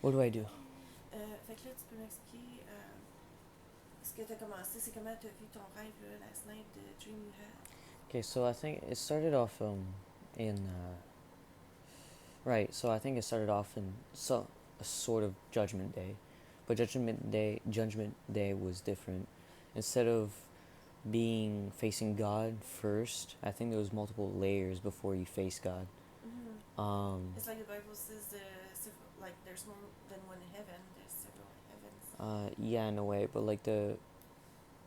What do I do? Fait que là, tu peux m'expliquer ce que tu as commencé, c'est comment tu as vu ton rêve, là, la snap de Dream You Had. Okay, so I think it started off in right. So I think it started off in a sort of Judgment Day, but Judgment Day was different. Instead of being facing God first, I think there was multiple layers before you face God. It's like the Bible says, like there's more than one heaven. There's several heavens. Yeah, in a way, but like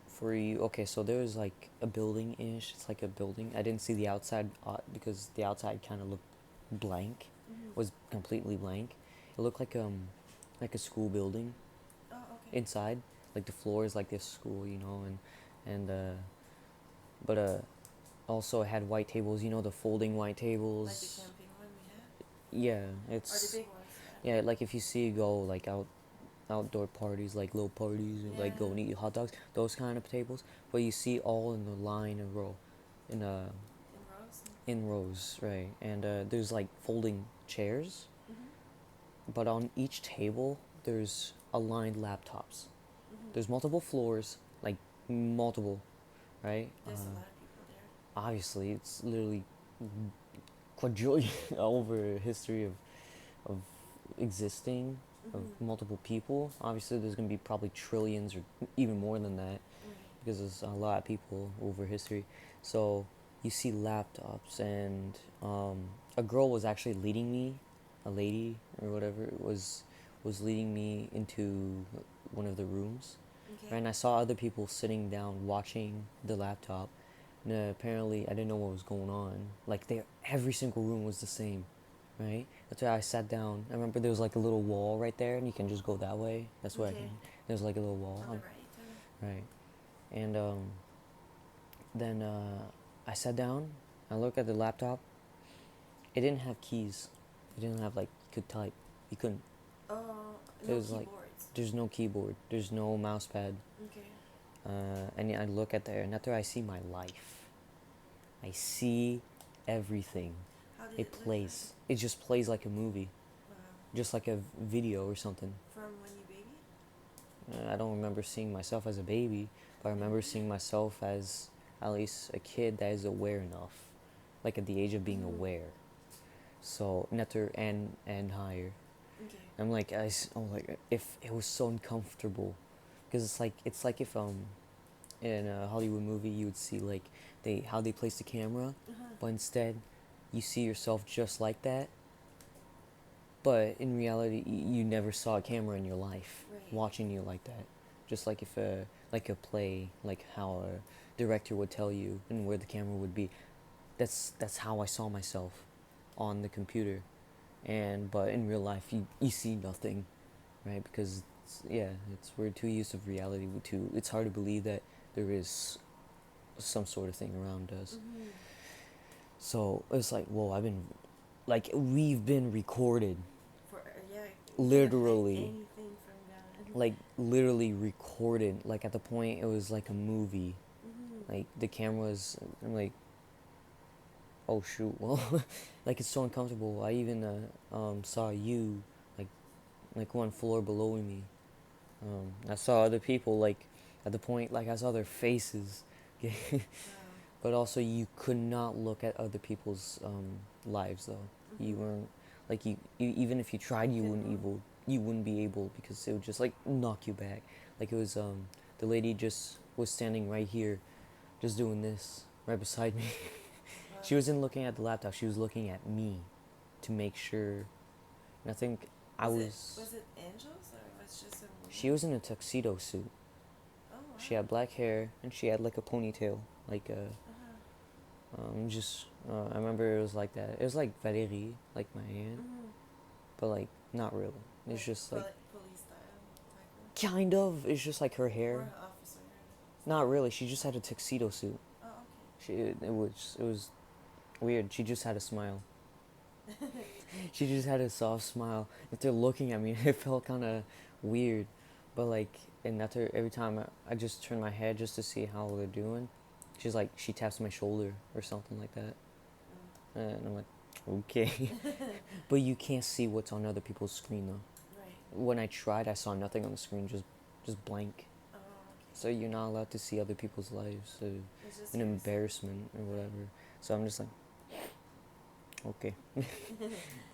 for you, okay, so there was like a building ish. It's like a building. I didn't see the outside because the outside kind of looked blank, was completely blank. It looked like a school building Oh, okay. inside. Like the floor is like this school, and but also it had white tables. You know, the folding white tables. Like the camping one we had, Yeah, or the it's big ones. yeah. Like if you see go like outdoor parties, like little parties, or like go and eat hot dogs, those kind of tables. But you see all in the line a row, in In rows. in rows, right? And there's like folding chairs, but on each table there's aligned laptops. There's multiple floors, like multiple, right? There's a lot of people there. Obviously, it's literally quadrillion over history of existing of multiple people. Obviously, there's gonna be probably trillions or even more than that Right. because there's a lot of people over history. So you see laptops, and a girl was actually leading me, a lady or whatever was leading me into one of the rooms. Okay. Right, and I saw other people sitting down watching the laptop. And apparently, I didn't know what was going on. Like, every single room was the same, right? That's why I sat down. I remember there was like a little wall right there, and you can just go that way. That's where I Okay. can. There's like a little wall, On the right. right? And then I sat down. I looked at the laptop. It didn't have keys. It didn't have like you could type. You couldn't. Oh, It no was like keyboards. there's no keyboard. There's no mouse pad. Okay. And I look at there, and after I see my life, I see everything. How did It it look like? plays. It just plays like a movie, Wow. just like a video or something. From when you baby? I don't remember seeing myself as a baby, but I remember seeing myself as at least a kid that is aware enough, like at the age of being aware. So netter and higher. Okay. I'm like oh like if it was so uncomfortable, because it's like if in a Hollywood movie you would see like how they place the camera, but instead you see yourself just like that. But in reality, you never saw a camera in your life Right. watching you like that. Just like if like a play, like how a director would tell you and where the camera would be. That's how I saw myself on the computer, and but in real life you see nothing, right? Because we're too used to reality. It's hard to believe that there is some sort of thing around us. So it's like, whoa, we've been recorded, For yeah, you can't hide literally, anything from God. like literally recorded. Like at the point it was like a movie. Like the cameras, I'm like, oh shoot, well, like it's so uncomfortable. I even saw you, like one floor below me. I saw other people like at the point like I saw their faces. Wow. But also you could not look at other people's lives though. You weren't like even if you tried you wouldn't be able because it would just like knock you back. Like it was the lady just was standing right here, just doing this right beside me. She wasn't looking at the laptop. She was looking at me to make sure. And I think I was. Was it angels or was it just a woman? She was in a tuxedo suit. Oh wow. She had black hair and she had like a ponytail, like a just I remember it was like that. It was like Valérie, like my aunt, but like not really. It's just like police style type kind of. It's just like her of, or hair. an officer. Not really. She just had a tuxedo suit. Oh It was weird. She just had a smile. She just had a soft smile. If they're looking at me, it felt kind of weird, but like and after every time I just turn my head just to see how they're doing. She's like she taps my shoulder or something like that. And I'm like, okay. But you can't see what's on other people's screen though. Right. when I tried, I saw nothing on the screen, just blank. Oh, okay. So you're not allowed to see other people's lives, so It's just an yours. embarrassment or whatever. So I'm just like, okay.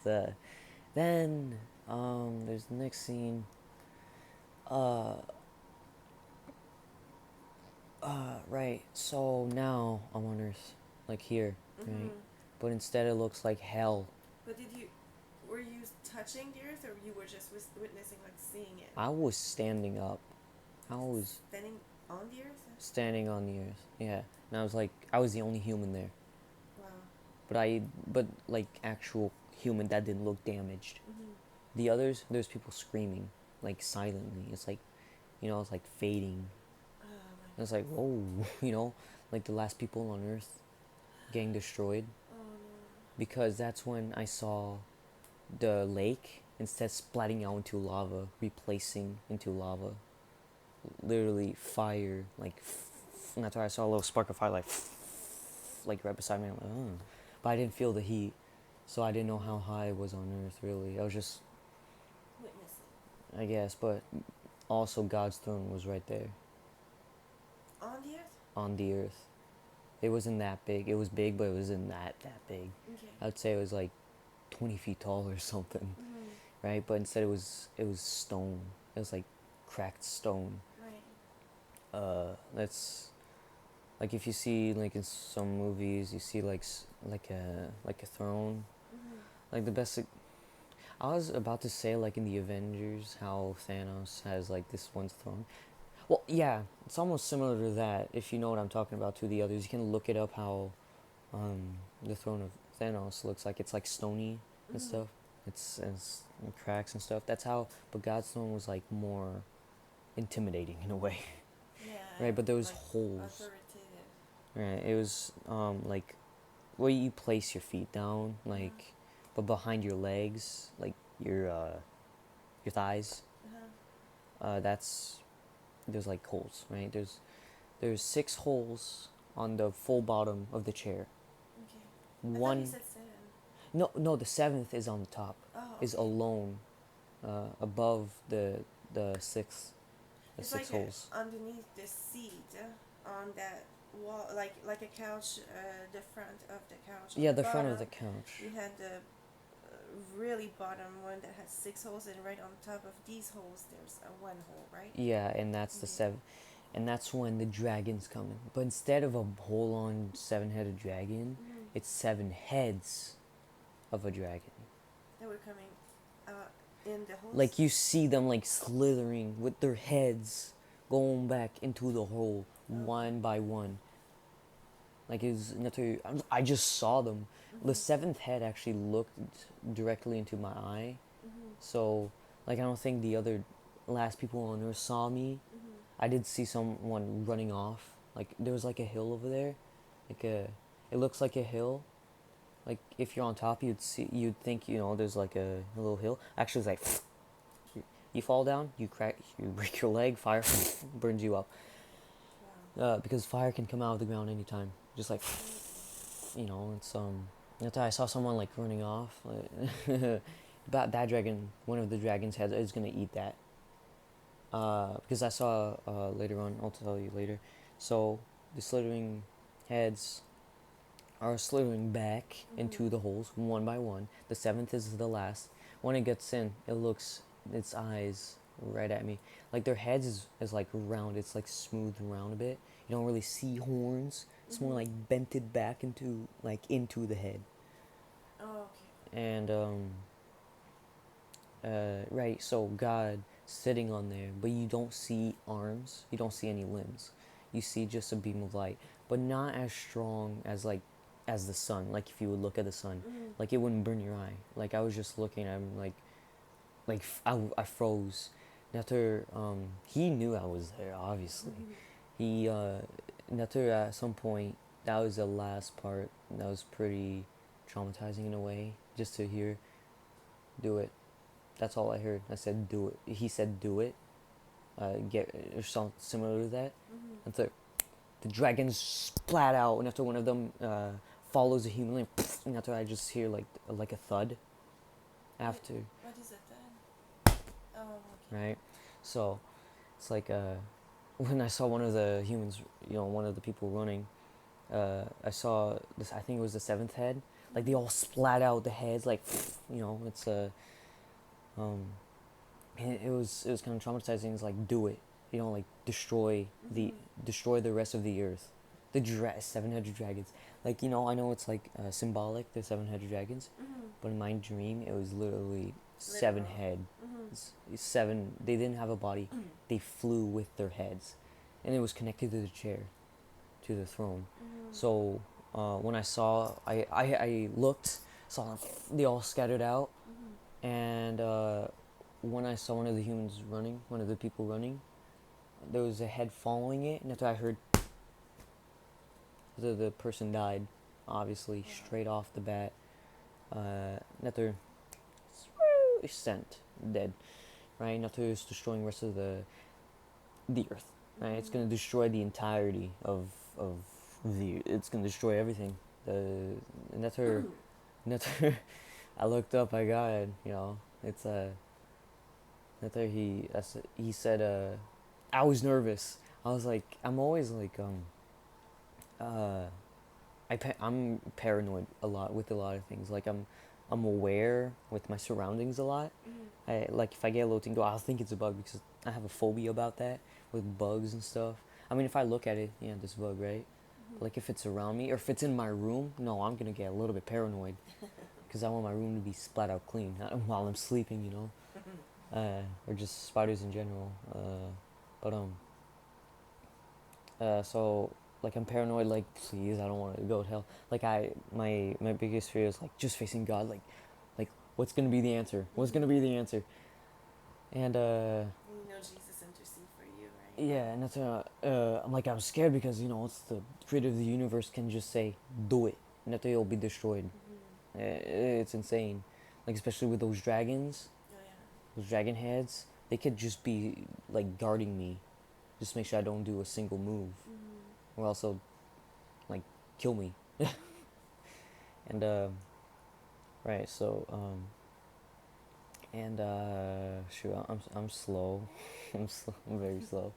So then there's the next scene. Uh, right. So now I'm on Earth, like here, right? But instead it looks like hell. But were you touching the earth, or you were just witnessing, like seeing it? I was standing up. I was Standing on the earth? standing on the Earth. Yeah. And I was like, I was the only human there. Wow. But like actual human that didn't look damaged. The others, there's people screaming, like silently. It's like, it's like fading. Oh And it's like, whoa, like the last people on Earth getting destroyed. Oh no. Because that's when I saw the lake instead splatting out into lava, replacing into lava. Literally fire, like, and that's why I saw a little spark of fire, like right beside me. I'm like, oh. But I didn't feel the heat, so I didn't know how high I was on Earth. Really, I was just, Witnessing. I guess. But also, God's throne was right there On the earth? on the Earth. It wasn't that big. It was big, but it wasn't that big. Okay. I'd say it was like 20 feet tall or something, right? But instead, it was stone. It was like cracked stone. Right. That's like if you see like in some movies, you see like a throne. Like the best. I was about to say like in the Avengers, how Thanos has like this one throne. Well, yeah, it's almost similar to that. If you know what I'm talking about, to the others, you can look it up. How the throne of Thanos looks like. It's like stony and stuff. It's cracks and stuff. That's how. But God's throne was like more intimidating in a way. Yeah. Right, but there was like holes. Authoritative. Right, it was like where you place your feet down, like, but behind your legs, like your thighs. That's there's like holes, right? There's 6 holes on the full bottom of the chair. Okay. I thought you said 7. No, the 7th is on the top. Oh, Is okay. alone, above the 6th. The It's 6 like holes. underneath the seat, on that wall, like a couch. The front of the couch. Yeah, on the front of bottom, the couch. You had the really bottom one that has 6 holes, and right on top of these holes, there's a 1 hole, right? Yeah, and that's the 7th. And that's when the dragon's coming. But instead of a whole-on 7-headed dragon, it's 7 heads of a dragon. That were coming in the holes. Like you see them like slithering with their heads going back into the hole one by one. Like I just saw them. The 7th head actually looked directly into my eye. So like I don't think the other last people on Earth saw me. I did see someone running off. Like there was like a hill over there, it looks like a hill. Like if you're on top, you'd think there's like a little hill. Actually, it's like you fall down, you break your leg, fire burns you up. Because fire can come out of the ground anytime. Just like it's That's why I saw someone like running off. Like, about that dragon, one of the dragon's heads is gonna eat that. Because I saw later on, I'll tell you later. So the slithering heads are slithering back into the holes one by one. The 7th is the last. When it gets in, it looks its eyes right at me. Like their heads is like round. It's like smooth around a bit. You don't really see horns. It's more like bented back into the head. Oh, okay. And right. So God sitting on there, but you don't see arms. You don't see any limbs. You see just a beam of light, but not as strong as the sun. Like if you would look at the sun, like it wouldn't burn your eye. Like I was just looking at him, I froze. And after he knew I was there, obviously. He and after at some point, that was the last part. That was pretty traumatizing in a way, just to hear, do it. That's all I heard. I said, do it. He said, do it. Get or something similar to that. And the dragons splat out, and after one of them follows a human limb, and after I just hear like a thud. After. What is it then? Oh, okay. right? So it's like when I saw one of the humans, one of the people running, I saw this. I think it was the seventh head. Like they all splat out the heads, like it's um, it was kind of traumatizing. It's like do it, like destroy the rest of the earth, the 700 dragons. Like I know it's like symbolic, the 700 dragons, but in my dream it was literally seven Literal. head, seven. They didn't have a body. They flew with their heads, and it was connected to the chair, to the throne. So when I saw, I looked, saw them, they all scattered out, and when I saw one of the humans running, one of the people running, there was a head following it, and after I heard the person died, obviously straight off the bat. After sent dead, right? After it's destroying the rest of the earth, right? It's gonna destroy the entirety of the. It's gonna destroy everything. And that's her. And that's her. I looked up. I got it. It's That's her. He said. I was nervous. I was like. I'm always like uh. I'm paranoid a lot with a lot of things. Like I'm aware with my surroundings a lot. I like if I get a little tingle, I'll think it's a bug because I have a phobia about that with bugs and stuff. I mean, if I look at it, yeah, this bug, right? Like if it's around me or if it's in my room, no, I'm gonna get a little bit paranoid because I want my room to be splat out clean while I'm sleeping, or just spiders in general. But so like I'm paranoid. Like please, I don't want to go to hell. Like my biggest fear is like just facing God. Like what's gonna be the answer? What's gonna be the answer? And Jesus intercede for you, right? yeah, and that's I'm scared because it's the creator of the universe can just say do it, and that they'll be destroyed. It's insane, like especially with those dragons, Oh yeah. those dragon heads. They could just be like guarding me, just make sure I don't do a single move, or else they'll like kill me. And right, so and shoot, I'm slow. I'm very slow.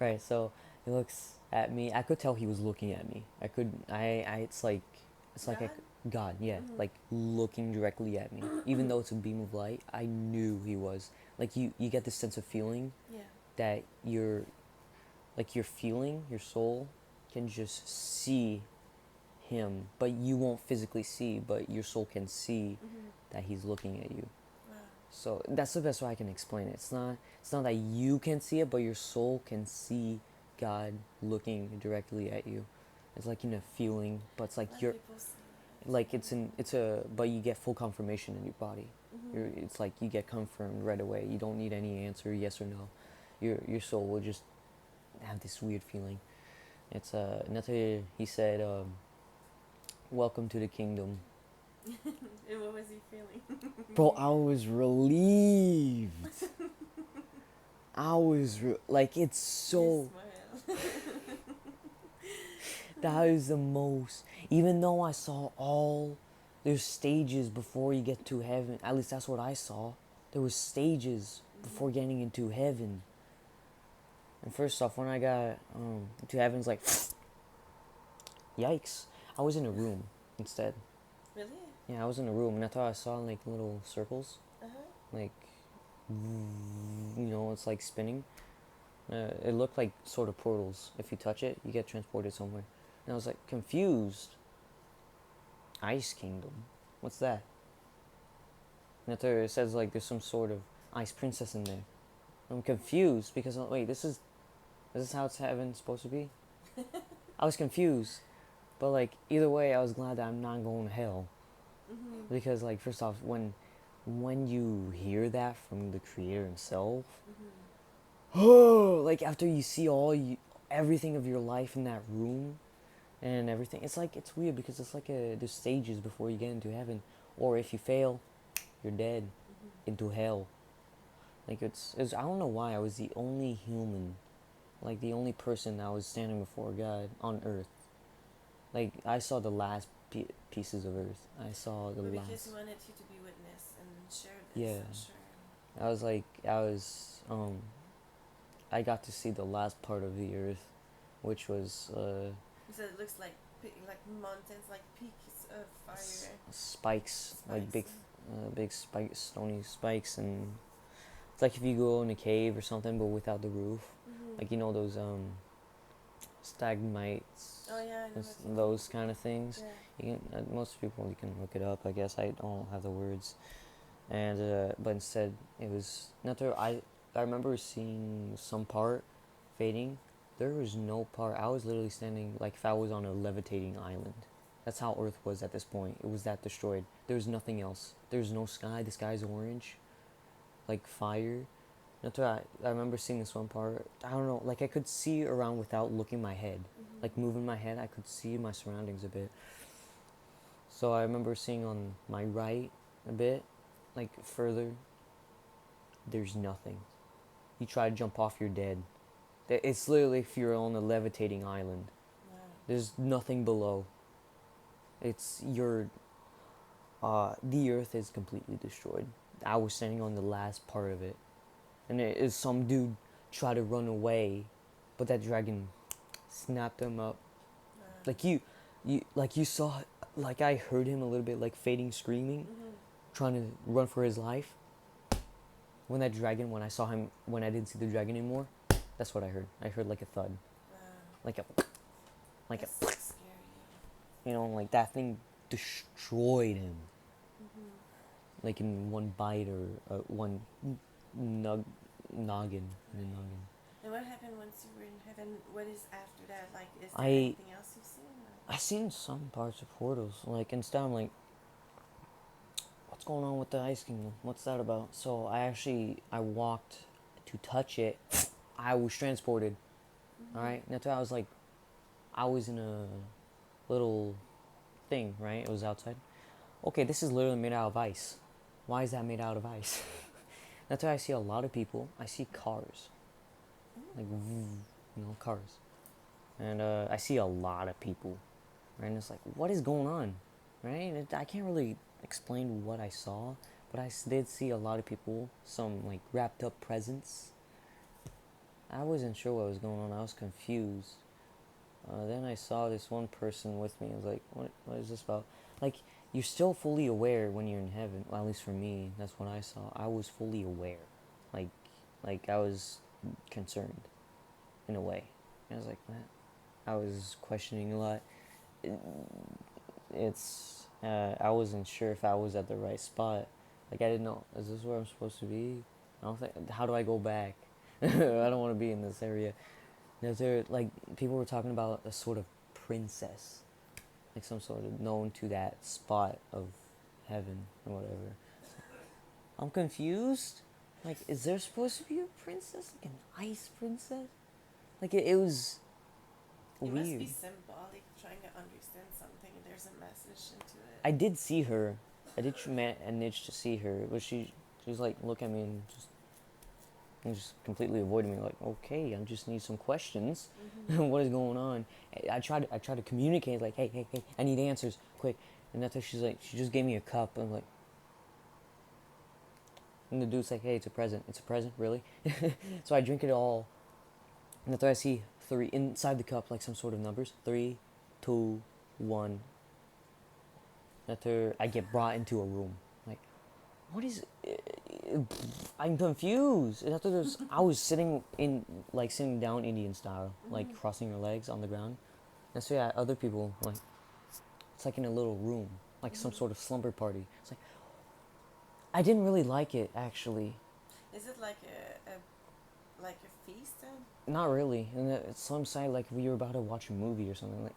Right, so he looks at me. I could tell he was looking at me. It's like God? God, yeah, like looking directly at me. Even though it's a beam of light, I knew he was. Like you get this sense of feeling Yeah. that your feeling, your soul can just see him, but you won't physically see, but your soul can see that he's looking at you. Wow. So that's the best way I can explain it. It's not that you can see it, but your soul can see God looking directly at you. It's like feeling, but it's like A lot of you're people say that. like it's a but you get full confirmation in your body. It's like you get confirmed right away. You don't need any answer, yes or no. Your soul will just have this weird feeling. It's and that's why he said, "Welcome to the kingdom." And what was he feeling? Bro, I was relieved. Like it's so. You smile. That is the most. Even though I saw there's stages before you get to heaven. At least that's what I saw. There was stages before getting into heaven. And first off, when I got to heaven, it's like, yikes! I was in a room instead. Really? Yeah, I was in a room, and I thought I saw like little circles, like, it's like spinning. It looked like sort of portals. If you touch it, you get transported somewhere. And I was like confused. Ice Kingdom? What's that? And after it says like there's some sort of ice princess in there. I'm confused because wait, this is how it's heaven supposed to be? I was confused. But like either way, I was glad that I'm not going to hell. Because like first off, when you hear that from the creator himself, oh, like after you see everything of your life in that room and everything, it's weird because it's like there's stages before you get into heaven, or if you fail, you're dead into hell. Like it's I don't know why I was the only human, like the only person that was standing before God on earth. Like I saw the last pieces of earth. I saw the But last. because he wanted you to be witness and share this, Yeah. I'm sure. I got to see the last part of the earth, which was You said it looks like mountains, like peaks of fire. spikes, like Spikes. big stony spikes, and it's like if you go in a cave or something, but without the roof, like those stalagmites, Oh yeah, I know what you mean. those kind of things. Yeah. You can most people you can look it up. I guess I don't have the words, and but instead it was not there. I remember seeing some part fading. There was no part. I was literally standing like if I was on a levitating island. That's how Earth was at this point. It was that destroyed. There was nothing else. There's no sky. The sky's orange, like fire. That's why I remember seeing this one part. I don't know, like I could see around without looking my head. Like moving my head, I could see my surroundings a bit. So I remember seeing on my right a bit, like further, there's nothing. You try to jump off, you're dead. It's literally if you're on a levitating island. Wow. There's nothing below. It's the earth is completely destroyed. I was standing on the last part of it. And it is some dude try to run away, but that dragon snapped him up. Wow. Like you saw, like I heard him a little bit like fading, screaming, trying to run for his life. When I saw him, when I didn't see the dragon anymore, that's what I heard. I heard like a thud, Wow. like That's a, scary. like that thing destroyed him, like in one bite or one noggin. And what happened once you were in heaven? What is after that? Like, is there I anything else you've seen? Or? I seen some parts of portals, like instead I'm like, what's going on with the Ice Kingdom? What's that about? So I walked to touch it. I was transported. All right, that's why I was like, I was in a little thing, right? It was outside. Okay, this is literally made out of ice. Why is that made out of ice? That's why I see a lot of people. I see cars, like cars, and I see a lot of people, right? And it's like, what is going on, right? I can't really explain what I saw, but I did see a lot of people, some like wrapped up presents. I wasn't sure what was going on. I was confused. Then I saw this one person with me. I was like, what is this about? Like, you're still fully aware when you're in heaven. Well, at least for me, that's what I saw. I was fully aware. Like I was concerned, in a way. I was like, what? I was questioning a lot. I wasn't sure if I was at the right spot. Like, I didn't know, is this where I'm supposed to be? I don't think, how do I go back? I don't want to be in this area. There, like, people were talking about a sort of princess, like some sort of known to that spot of heaven or whatever. I'm confused. Like, is there supposed to be a princess, like an ice princess? Like it was It weird. must be symbolic, trying to understand something. There's a message into it. I did see her. I did manage to see her, but she was like, look at me and just completely avoiding me. Like, okay, I just need some questions. What is going on? I tried to communicate. Like, hey, I need answers, quick. And that's how she's like, she just gave me a cup. And I'm like, and the dude's like, hey, it's a present. It's a present, really? So I drink it all. And that's why I see 3 inside the cup, like some sort of numbers. 3, 2, 1. After I get brought into a room, like, what is? I'm confused. And after this, I was sitting down Indian style, like crossing your legs on the ground. And so yeah, other people like, it's like in a little room, like some sort of slumber party. It's like, I didn't really like it actually. Is it like a feast then? Not really. And some side like we were about to watch a movie or something. Like,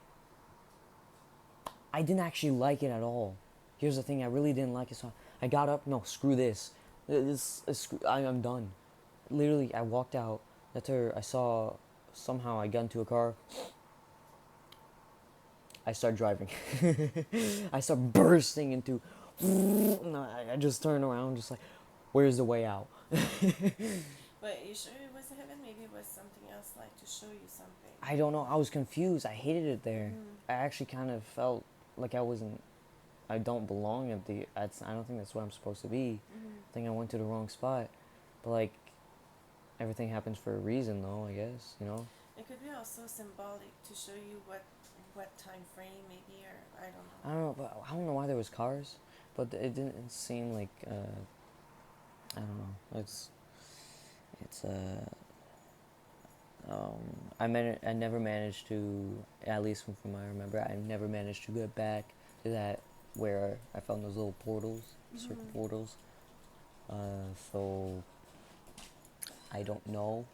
I didn't actually like it at all. Here's the thing, I really didn't like it. So I got up. No, screw this. I'm done. Literally, I walked out. After I saw, somehow I got into a car. I start driving. I start bursting into. I just turn around, just like, where's the way out? But you sure it was heaven? Maybe it was something else, like to show you something. I don't know. I was confused. I hated it there. I actually kind of felt like I don't belong at I don't think that's where I'm supposed to be. I think I went to the wrong spot. But like everything happens for a reason, though. I guess you know. It could be also symbolic to show you what time frame maybe, or I don't know. I don't know, but I don't know why there was cars, but it didn't seem like I don't know. It's I never managed to, at least from what I remember, I never managed to get back to that where I found those little portals, circle portals. So I don't know.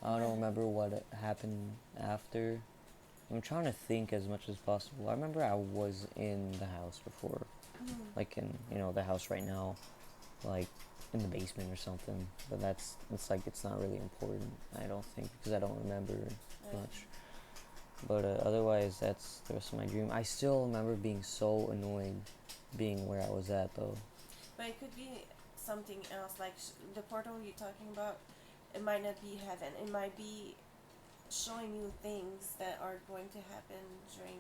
I don't remember what happened after. I'm trying to think as much as possible. I remember I was in the house before, like in the house right now, like in the basement or something. But it's like it's not really important. I don't think because I don't remember much. But otherwise, that's the rest of my dream. I still remember being so annoyed, being where I was at though. But it could be something else, like the portal you're talking about. It might not be heaven. It might be showing you things that are going to happen during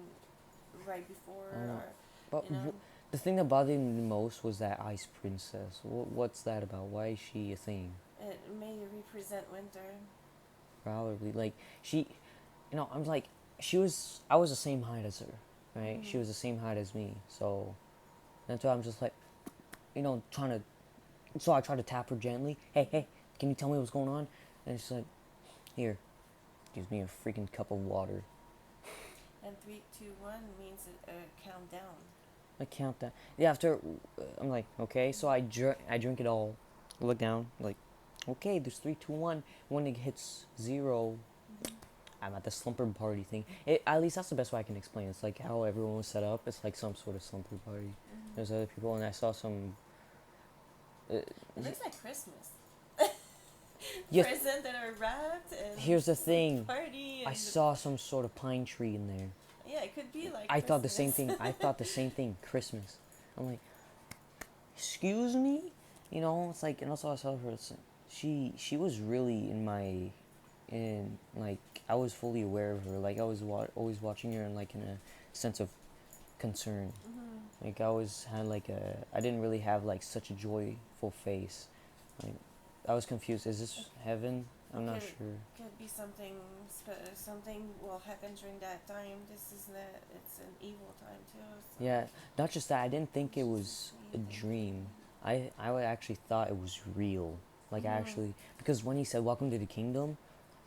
right before, or But you know. the thing that bothered me the most was that ice princess. What's that about? Why is she a thing? It may represent winter. Probably like she, I'm like I was the same height as her, right? She was the same height as me, so that's why I'm just like, trying to. So I try to tap her gently. Hey, can you tell me what's going on? And she's like, here, gives me a freaking cup of water. And 3, 2, 1 means a countdown. I count that. Yeah, after I'm like, okay, so I drink it all. Look down, like, okay, there's 3, 2, 1. When it hits 0, I'm at the slumber party thing. At least that's the best way I can explain. It's like how everyone was set up. It's like some sort of slumber party. There's other people, and I saw some. It looks like Christmas. Yeah. Presents that are wrapped and Here's the thing. party. And I saw some sort of pine tree in there. Yeah, it could be like. I Christmas. thought the same thing. I thought the same thing. Christmas. I'm like, excuse me, It's like, and also I saw her. She was really in like I was fully aware of her. Like I was always watching her and like in a sense of concern. Like I always had like I didn't really have like such a joyful face. Like I was confused. Is this heaven? I'm not sure. Could be something. Something will happen during that time. This is not. It's an evil time too. So. Yeah, not just that. I didn't think it was a dream. I actually thought it was real. Like I actually, because when he said "Welcome to the Kingdom,"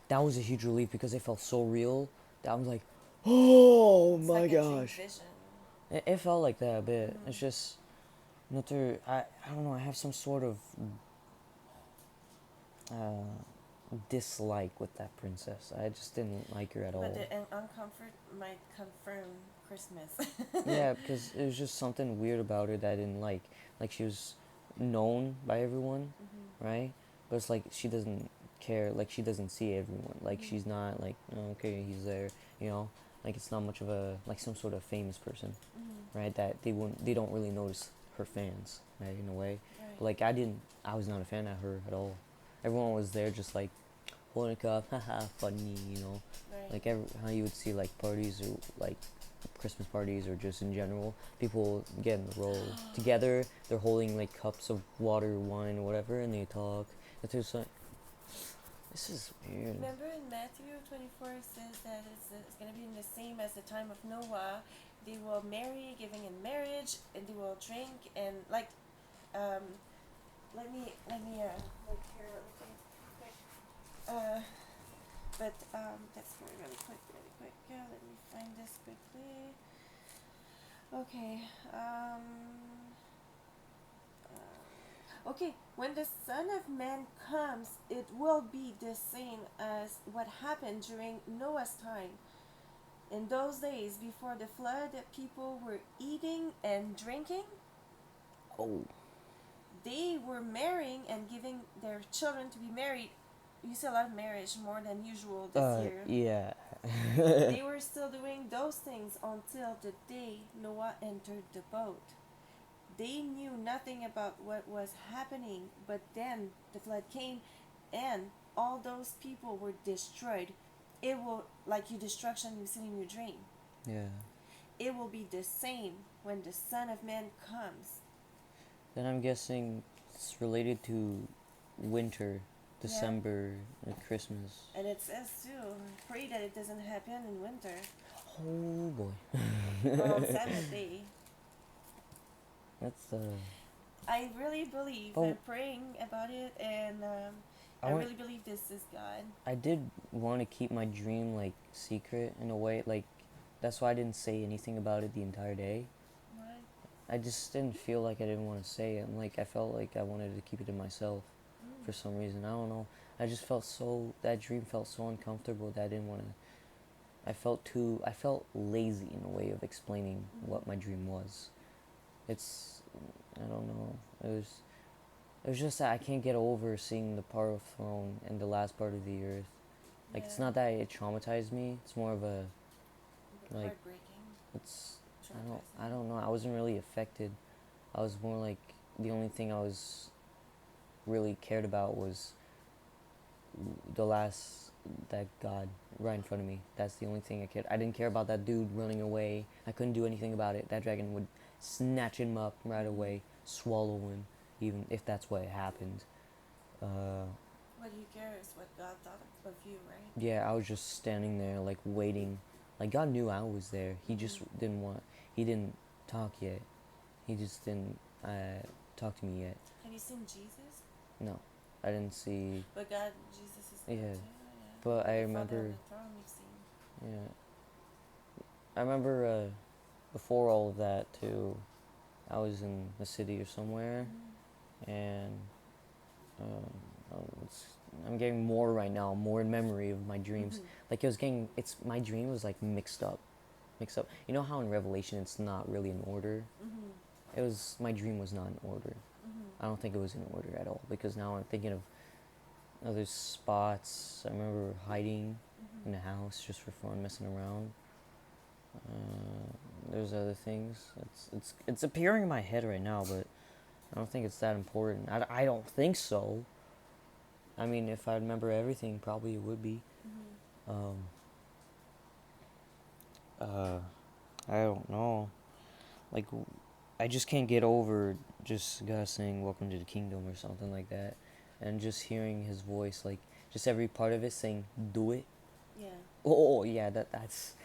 that was a huge relief because it felt so real that I was like, "Oh It's my like gosh!" A vision. It felt like that a bit. It's just another. I don't know. I have some sort of dislike with that princess. I just didn't like her at all. But the uncomfort might confirm Christmas. Yeah, because it was just something weird about her that I didn't like. Like she was known by everyone, right? But it's like she doesn't care. Like she doesn't see everyone. Like she's not like, oh, okay, he's there. Like it's not much of a like some sort of famous person, right? That they don't really notice her fans, right? In a way, Right. but like I was not a fan of her at all. Everyone was there just like holding a cup, haha, funny. Right. Like how you would see like parties or like Christmas parties or just in general, people get in the row together. They're holding like cups of water, wine, or whatever, and they talk. It's just like, this is weird. Remember in Matthew 24 it says that it's going to be in the same as the time of Noah. They will marry, giving in marriage, and they will drink and like. Let me look here really quick. But that's really quick. Yeah, let me find this quickly. Okay. Okay, when the Son of Man comes, it will be the same as what happened during Noah's time. In those days before the flood, people were eating and drinking. Oh. They were marrying and giving their children to be married. You see a lot of marriage more than usual this year. Yeah. They were still doing those things until the day Noah entered the boat. They knew nothing about what was happening, but then the flood came and all those people were destroyed. It will, like your destruction you see in your dream. Yeah. It will be the same when the Son of Man comes. Then I'm guessing it's related to winter, Yeah. December, Christmas. And it says too, pray that it doesn't happen in winter Oh boy. or on Sabbath day. That's I really believe, Oh. I'm praying about it, and I really believe this is God. I did want to keep my dream like secret in a way, like that's why I didn't say anything about it the entire day. What? I just didn't feel like I didn't want to say it. I felt like I wanted to keep it to myself for some reason. I don't know. I just felt that dream felt so uncomfortable that I didn't want to. I felt lazy in a way of explaining what my dream was. I don't know. It was just that I can't get over seeing the part of throne and the last part of the earth. Like, it's not that it traumatized me. It's more of a, like, heartbreaking. I don't know. I wasn't really affected. I was more like, the only thing I was really cared about was that God right in front of me. That's the only thing I cared. I didn't care about that dude running away. I couldn't do anything about it. That dragon would snatch him up right away, swallow him, even if that's what happened. What he cares, what God thought of you, right? Yeah, I was just standing there, like, waiting. Like, God knew I was there. He just he didn't talk yet. He just didn't talk to me yet. Have you seen Jesus? No, I didn't see. But God, Jesus is there too. Yeah. But I The remember. Father on the throne you've seen. Yeah. I remember before all of that, too, I was in the city or somewhere, and I'm getting more right now, more in memory of my dreams. Like, my dream was, like, mixed up. You know how in Revelation it's not really in order? My dream was not in order. I don't think it was in order at all, because now I'm thinking of other spots. I remember hiding in the house just for fun, messing around. There's other things. It's appearing in my head right now, but I don't think it's that important. I don't think so. I mean, if I remember everything, probably it would be. I don't know. Like, I just can't get over just God saying "Welcome to the Kingdom" or something like that, and just hearing His voice, like just every part of it saying "Do it." Yeah. Oh yeah, that's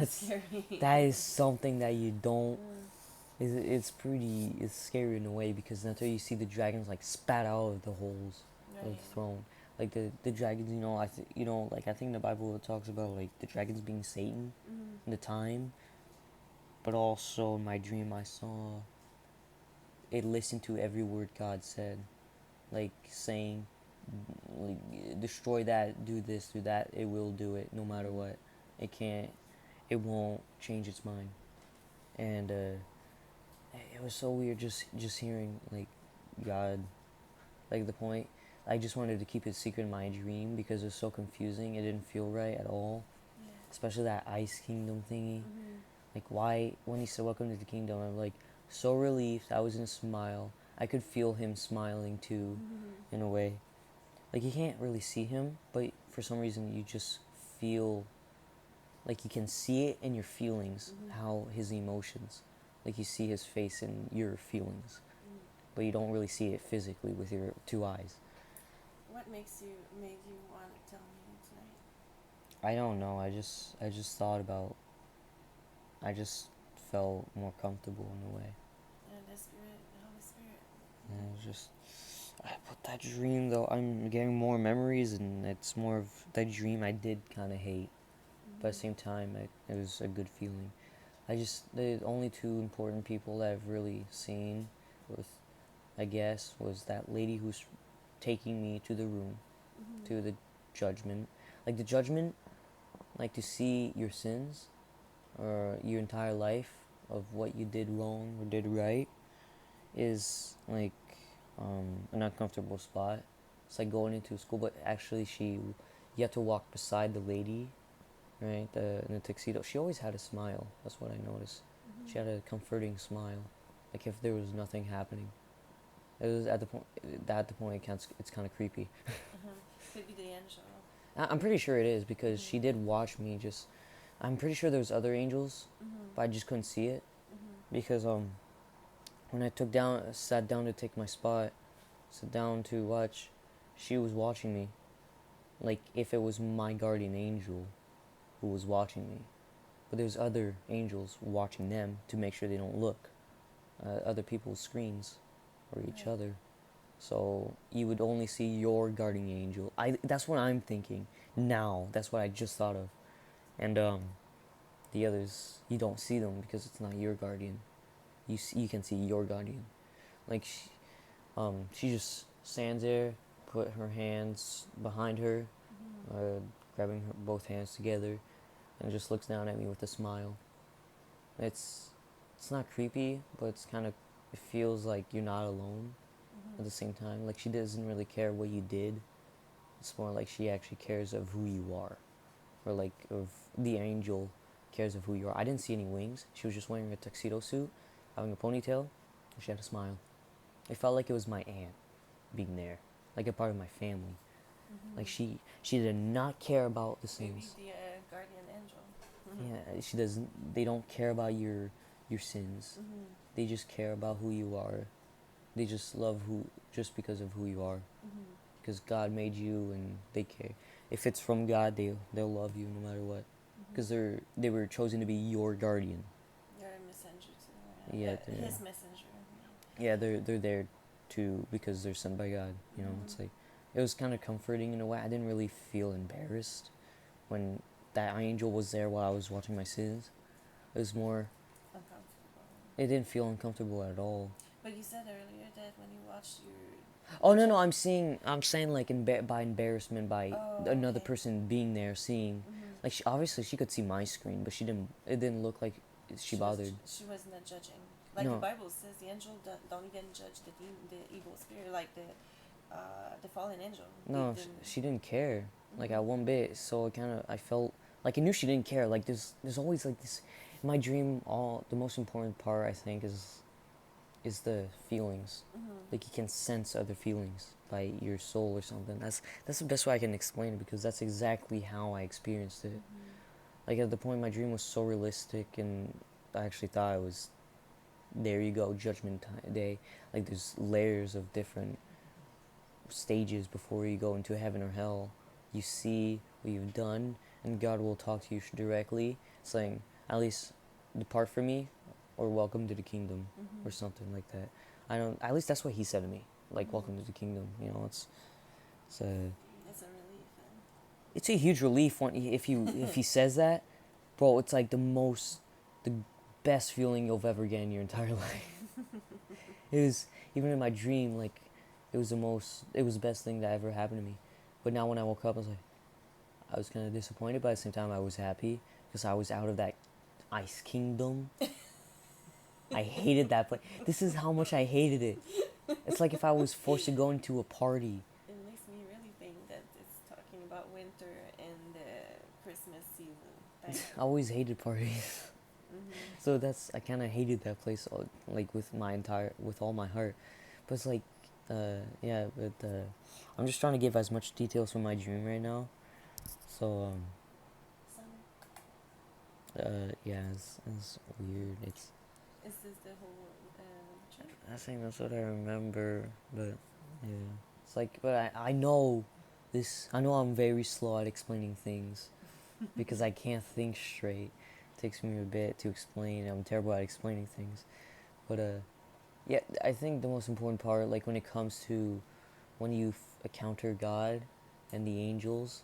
scary. that is something that you don't. It's scary in a way, because until you see the dragons like spat out of the holes of the throne, like the dragons, like I think the Bible talks about like the dragons being Satan in the time, but also in my dream I saw it listened to every word God said, like saying, like, destroy that, do this, do that. It will do it no matter what. It won't change its mind, and it was so weird just hearing like God, like the point. I just wanted to keep it secret in my dream because it was so confusing. It didn't feel right at all, especially that Ice Kingdom thingy. Like, why when he said "Welcome to the Kingdom," I'm like so relieved. I was in a smile. I could feel him smiling too, in a way. Like, you can't really see him, but for some reason you just feel like you can see it in your feelings, how his emotions, like you see his face in your feelings, but you don't really see it physically with your two eyes. What made you want to tell me tonight? I don't know. I just thought about. I just felt more comfortable in a way. And the Holy Spirit. And it was just. But that dream, though, I'm getting more memories, and it's more of that dream I did kind of hate. But at the same time, it was a good feeling. The only two important people that I've really seen with, I guess, was that lady who's taking me to the room, to the judgment. Like, the judgment, like, to see your sins, or your entire life of what you did wrong or did right, is, like, an uncomfortable spot. It's like going into school, but actually you have to walk beside the lady, right, in the tuxedo. She always had a smile. That's what I noticed. She had a comforting smile, like if there was nothing happening. It was at the point. It's kind of creepy. Could be the angel. I'm pretty sure it is, because she did watch me. I'm pretty sure there was other angels, but I just couldn't see it, because when I sat down to take my spot, sat down to watch, she was watching me. Like, if it was my guardian angel who was watching me. But there's other angels watching them to make sure they don't look other people's screens or each Right. other. So you would only see your guardian angel. That's what I'm thinking now. That's what I just thought of. And the others, you don't see them because it's not your guardian. You can see your guardian. Like she just stands there, put her hands behind her, Mm-hmm. grabbing both hands together, and just looks down at me with a smile. It's it's not creepy, but it's kind of, it feels like you're not alone at the Mm-hmm. same time. Like she doesn't really care what you did. It's more like she actually cares of who you are, or like of the angel cares of who you are. I didn't see any wings. She was just wearing a tuxedo suit, having a ponytail, and she had a smile. It felt like it was my aunt being there, like a part of my family. Like Mm-hmm. she did not care about the Maybe sins. the guardian angel. Yeah, she doesn't. They don't care about your sins. Mm-hmm. They just care about who you are. They just love who just because of who you are. Mm-hmm. Because God made you, and they care. If it's from God, they'll love you no matter what. Because Mm-hmm. they were chosen to be your guardian. You're a messenger too. Yeah, His messenger. yeah, they're there too because they're sent by God. You know, it's Mm-hmm. like it was kind of comforting in a way. I didn't really feel embarrassed when that angel was there while I was watching my sins. It was more. Uncomfortable. It didn't feel uncomfortable at all. But you said earlier that when you watched your Oh no, jet. no, I'm saying like by embarrassment by Oh, another okay. person being there seeing, Mm-hmm. like obviously she could see my screen, but she didn't. It didn't look like she bothered. She was not judging. Like the No, Bible says, the angel don't even judge the evil spirit, like the fallen angel. They no, didn't. she didn't care like Mm-hmm. at one bit. So I felt like I knew she didn't care. Like there's always like this in my dream. All the most important part I think is the feelings. Mm-hmm. Like you can sense other feelings by your soul or something. That's the best way I can explain it because that's exactly how I experienced it. Mm-hmm. Like at the point my dream was so realistic and I actually thought it was, there you go, day. Like there's layers of different stages before you go into heaven or hell. You see what you've done and God will talk to you directly saying, at least depart from me or welcome to the kingdom Mm-hmm. or something like that. I don't, at least that's what he said to me. Like Mm-hmm. welcome to the kingdom, you know, it's a It's a relief. Then. it's a huge relief when if he says that, bro. It's like the best feeling you'll ever get in your entire life. It was even in my dream, like it was the best thing that ever happened to me. But now when I woke up, I was kind of disappointed, but at the same time I was happy because I was out of that ice kingdom. I hated that place. This is how much I hated it. It's like if I was forced to go into a party. It makes me really think that it's talking about winter and Christmas season. I always hated parties. Mm-hmm. So I kind of hated that place, like with all my heart. But it's like, yeah, but I'm just trying to give as much details from my dream right now. So, Summer. yeah, it's weird. Is this the whole trip? I think that's what I remember, but yeah, it's like, but I know this. I know I'm very slow at explaining things because I can't think straight. It takes me a bit to explain. I'm terrible at explaining things, but yeah, I think the most important part, like when it comes to when you encounter God and the angels,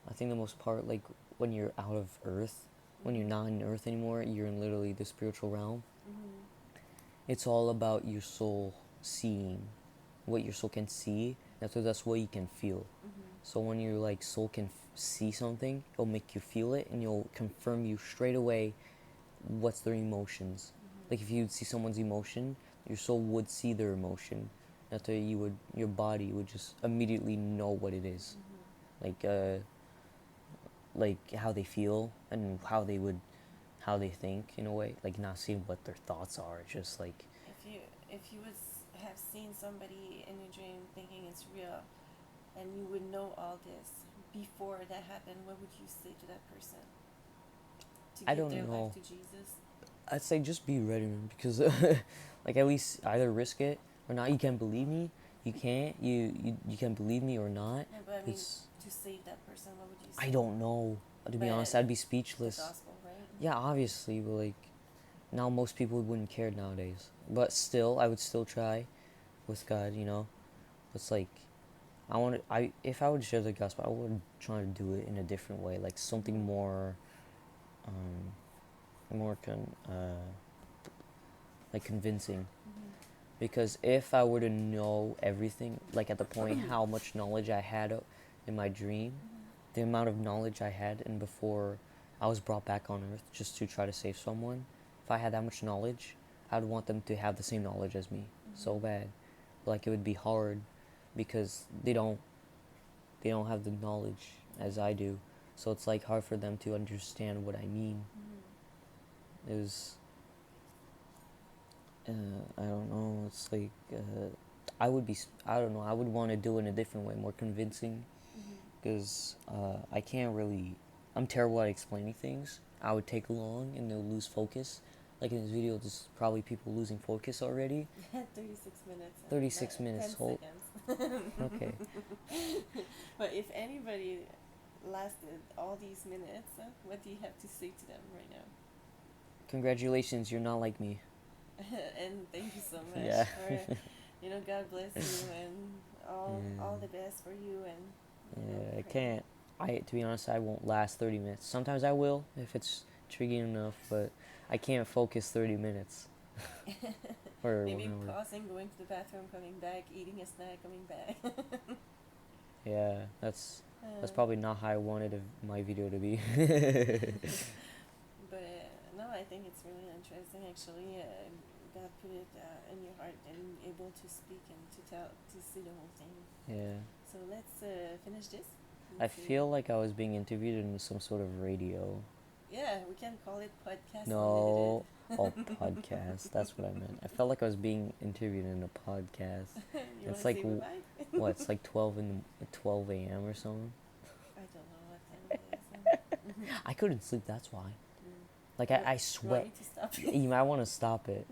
I think the most part, like when you're out of Earth, when you're not in Earth anymore, you're in literally the spiritual realm. Mm-hmm. It's all about your soul seeing what your soul can see. That's what you can feel. Mm-hmm. So when your like soul can see something, it'll make you feel it, and you'll confirm you straight away what's their emotions. Like if you see someone's emotion, your soul would see their emotion. After your body would just immediately know what it is. Mm-hmm. Like like how they feel and how they think in a way. Like not seeing what their thoughts are, just like If you would have seen somebody in your dream thinking it's real, and you would know all this before that happened, what would you say to that person to I give their don't life know. to Jesus? I'd say just be ready, man, because like at least either risk it or not. You can't believe me. You can't. You can believe me or not. No, but I mean, It's to save that person, what would you say? I don't know. To be honest, But I'd be the speechless. gospel, right? Yeah, obviously, but like now most people wouldn't care nowadays. But still, I would still try with God. You know, it's like I if I would share the gospel, I would try to do it in a different way, like something more, more like convincing. Mm-hmm. Because if I were to know everything, like at the point how much knowledge I had in my dream, the amount of knowledge I had and before I was brought back on Earth just to try to save someone, if I had that much knowledge, I'd want them to have the same knowledge as me, so bad. Like it would be hard because they don't have the knowledge as I do, so it's like hard for them to understand what I mean. It was I don't know. It's like I would be. I don't know. I would want to do it in a different way, more convincing, because I can't really. I'm terrible at explaining things. I would take long and they'll lose focus. Like in this video, there's probably people losing focus already. 36 minutes. 36 minutes. 10 Hold. seconds. Okay. But if anybody lasted all these minutes, what do you have to say to them right now? Congratulations, you're not like me. And thank you so much. Yeah. For, God bless you and all the best for you. And Yeah, I can't. To be honest, I won't last 30 minutes. Sometimes I will if it's tricky enough, but I can't focus 30 minutes. Or maybe 1 hour. pausing, going to the bathroom, coming back, eating a snack, coming back. Yeah, that's probably not how I wanted my video to be. But no, I think it's really interesting. Actually, God put it in your heart and able to speak and to see the whole thing. Yeah. So let's finish this. I feel like I was being interviewed in some sort of radio. Yeah, we can call it podcast. No, podcast. That's what I meant. I felt like I was being interviewed in a podcast. You It's wanna like say goodbye? what? It's like 12 a.m. or something. I don't know what time it is. I couldn't sleep. That's why. Mm. Like You I want sweat. me to stop? You might want to stop it.